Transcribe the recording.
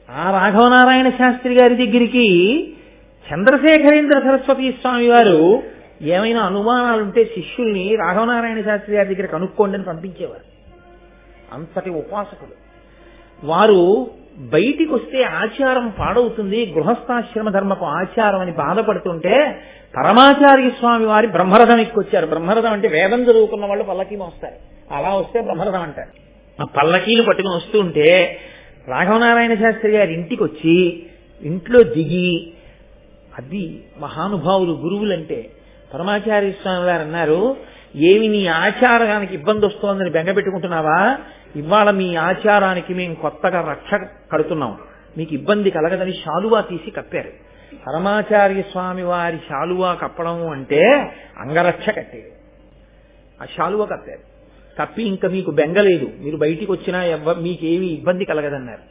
ఆ రాఘవనారాయణ శాస్త్రి గారి దగ్గరికి చంద్రశేఖరేంద్ర సరస్వతి స్వామి వారు ఏమైనా అనుమానాలుంటే శిష్యుల్ని రాఘవనారాయణ శాస్త్రి గారి దగ్గర కనుక్కోండి అని పంపించేవారు. అంతటి ఉపాసకులు వారు. బయటికి వస్తే ఆచారం పాడవుతుంది, గృహస్థాశ్రమ ధర్మపు ఆచారం అని బాధపడుతుంటే పరమాచార్య స్వామి వారి బ్రహ్మరథం ఎక్కొచ్చారు. బ్రహ్మరథం అంటే వేదం చదువుకున్న వాళ్ళు పల్లకీ మోస్తారు, అలా వస్తే బ్రహ్మరథం అంటారు. ఆ పల్లకీలు పట్టుకుని వస్తుంటే రాఘవనారాయణ శాస్త్రి గారి ఇంటికి వచ్చి ఇంట్లో దిగి, అది మహానుభావులు గురువులంటే. పరమాచార్య స్వామి వారు అన్నారు, ఏమి నీ ఆచారానికి ఇబ్బంది వస్తోందని బెంగ పెట్టుకుంటున్నావా? ఇవాళ మీ ఆచారానికి మేము కొత్తగా రక్ష కడుతున్నాం, మీకు ఇబ్బంది కలగదని శాలువా తీసి కప్పారు. పరమాచార్య స్వామి వారి శాలువా కప్పడం అంటే అంగరక్ష కట్టేది. ఆ శాలువా కప్పారు. కప్పి ఇంకా మీకు బెంగలేదు, మీరు బయటికి వచ్చినా మీకేమీ ఇబ్బంది కలగదన్నారు.